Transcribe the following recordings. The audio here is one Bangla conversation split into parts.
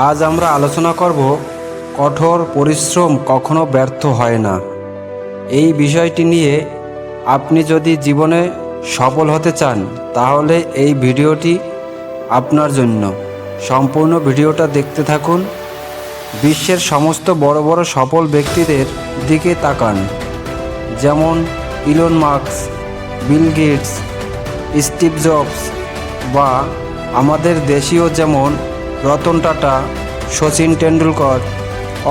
আজ আমরা আলোচনা করব কঠোর পরিশ্রম কখনো ব্যর্থ হয় না। এই বিষয়টি নিয়ে আপনি যদি জীবনে সফল হতে চান তাহলে এই ভিডিওটি আপনার জন্য। সম্পূর্ণ ভিডিওটা দেখতে থাকুন। বিশ্বের সমস্ত বড় বড় সফল ব্যক্তিদের দিকে তাকান, যেমন Elon Musk, Bill Gates, Steve Jobs বা আমাদের দেশীয় যেমন রতন টাটা, সচিন টেন্ডুলকর,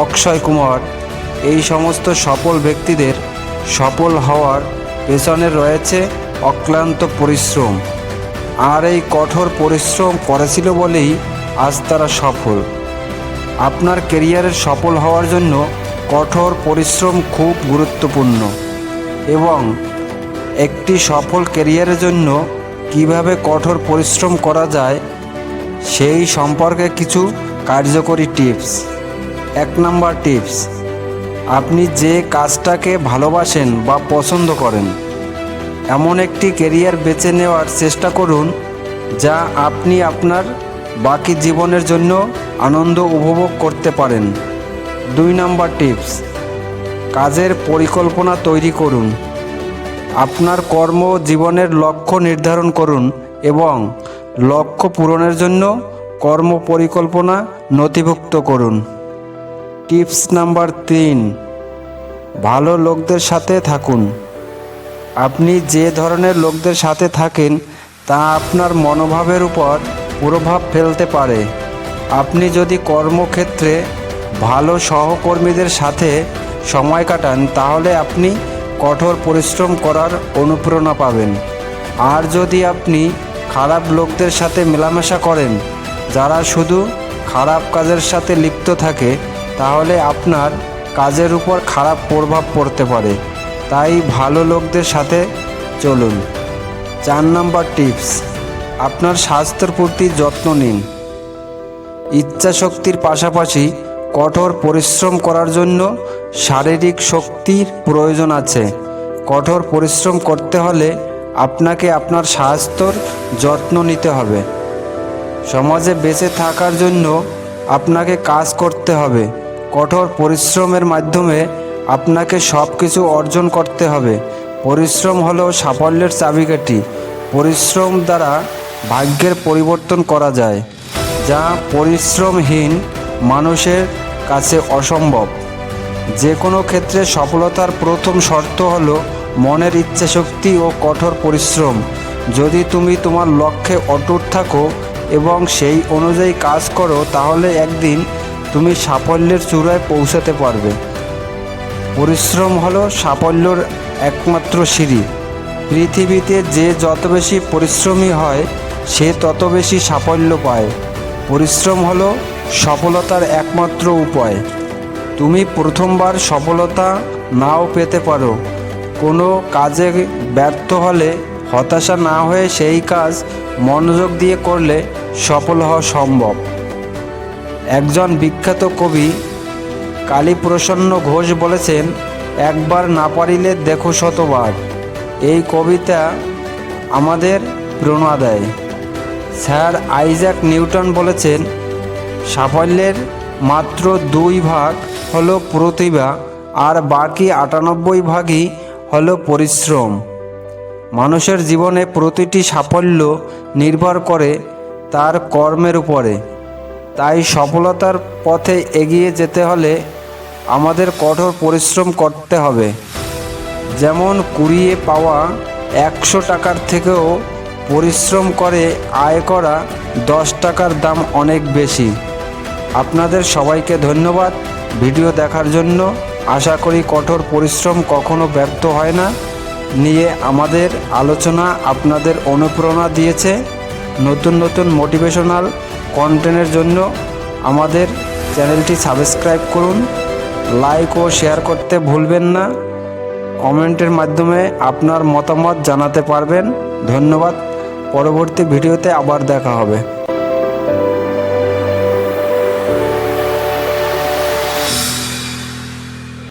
অক্ষয় কুমার। এই সমস্ত সফল ব্যক্তিদের সফল হওয়ার পেছনে রয়েছে অক্লান্ত পরিশ্রম, আর এই কঠোর পরিশ্রম করেছিল বলেই আজ তারা সফল। আপনার ক্যারিয়ারের সফল হওয়ার জন্য কঠোর পরিশ্রম খুব গুরুত্বপূর্ণ, এবং একটি সফল ক্যারিয়ারের জন্য কিভাবে কঠোর পরিশ্রম করা যায় সেই সম্পর্কে কিছু কার্যকরী টিপস। 1 নম্বর টিপস, আপনি যে কাজটাকে ভালোবাসেন বা পছন্দ করেন এমন একটি ক্যারিয়ার বেছে নেওয়ার চেষ্টা করুন যা আপনি আপনার বাকি জীবনের জন্য আনন্দ উপভোগ করতে পারেন। 2 নম্বর টিপস, কাজের পরিকল্পনা তৈরি করুন। আপনার কর্মজীবনের লক্ষ্য নির্ধারণ করুন এবং লক্ষ্য পূরণের জন্য কর্ম পরিকল্পনা নথিভুক্ত করুন। টিপস নাম্বার 3, ভালো লোকদের সাথে থাকুন। আপনি যে ধরনের লোকদের সাথে থাকেন তা আপনার মনোভাবের উপর প্রভাব ফেলতে পারে। আপনি যদি কর্মক্ষেত্রে ভালো সহকর্মীদের সাথে সময় কাটান তাহলে আপনি কঠোর পরিশ্রম করার অনুপ্রেরণা পাবেন। আর যদি আপনি খারাপ লোকদের সাথে মেলামেশা করেন যারা শুধু খারাপ কাজের সাথে লিপ্ত থাকে তাহলে আপনার কাজের উপর খারাপ প্রভাব পড়তে পারে। তাই ভালো লোকদের সাথে চলুন। 4 নম্বর টিপস, আপনার স্বাস্থ্যের প্রতি যত্ন নিন। ইচ্ছাশক্তির পাশাপাশি কঠোর পরিশ্রম করার জন্য শারীরিক শক্তির প্রয়োজন আছে। কঠোর পরিশ্রম করতে হলে আপনাকে আপনার স্বাস্থ্যর যত্ন নিতে হবে। সমাজে বেঁচে থাকার জন্য আপনাকে কাজ করতে হবে। কঠোর পরিশ্রমের মাধ্যমে আপনাকে সব কিছু অর্জন করতে হবে। পরিশ্রম হলো সাফল্যের চাবিকাঠি। পরিশ্রম দ্বারা ভাগ্যের পরিবর্তন করা যায়, যা পরিশ্রমহীন মানুষের কাছে অসম্ভব। যে কোনো ক্ষেত্রে সফলতার প্রথম শর্ত হলো মনের ইচ্ছাশক্তি ও কঠোর পরিশ্রম। যদি তুমি তোমার লক্ষ্যে অটুট থাকো এবং সেই অনুযায়ী কাজ করো তাহলে একদিন তুমি সাফল্যের চূড়ায় পৌঁছাতে পারবে। পরিশ্রম হলো সাফল্যের একমাত্র সিঁড়ি। পৃথিবীতে যে যত বেশি পরিশ্রমী হয় সে তত বেশি সাফল্য পায়। পরিশ্রম হলো সফলতার একমাত্র উপায়। তুমি প্রথমবার সফলতা নাও পেতে পারো। কোনো কাজে ব্যর্থ হলে হতাশা না হয়ে সেই কাজ মনোযোগ দিয়ে করলে সফল হওয়া সম্ভব। একজন বিখ্যাত কবি কালীপ্রসন্ন ঘোষ বলেছেন, একবার না পারিলে দেখো শতবার। এই কবিতা আমাদের প্রেরণা দেয়। স্যার আইজ্যাক নিউটন বলেছেন, সাফল্যের মাত্র 2 ভাগ হলো প্রতিভা আর বাকি 98 ভাগই হলো পরিশ্রম। মানুষের জীবনে প্রতিটি সাফল্য নির্ভর করে তার কর্মের উপরে। তাই সফলতার পথে এগিয়ে যেতে হলে আমাদের কঠোর পরিশ্রম করতে হবে। যেমন কুড়িয়ে পাওয়া 100 টাকার থেকেও পরিশ্রম করে আয় করা 10 টাকার দাম অনেক বেশি। আপনাদের সবাইকে ধন্যবাদ ভিডিও দেখার জন্য। আশা করি কঠোর পরিশ্রম কখনো ব্যর্থ হয় না নিয়ে আমাদের আলোচনা আপনাদের অনুপ্রেরণা দিয়েছে। নতুন নতুন মোটিভেশনাল কন্টেন্টের জন্য আমাদের চ্যানেলটি সাবস্ক্রাইব করুন, লাইক ও শেয়ার করতে ভুলবেন না। কমেন্টের মাধ্যমে আপনার মতামত জানাতে পারবেন। ধন্যবাদ। পরবর্তী ভিডিওতে আবার দেখা হবে।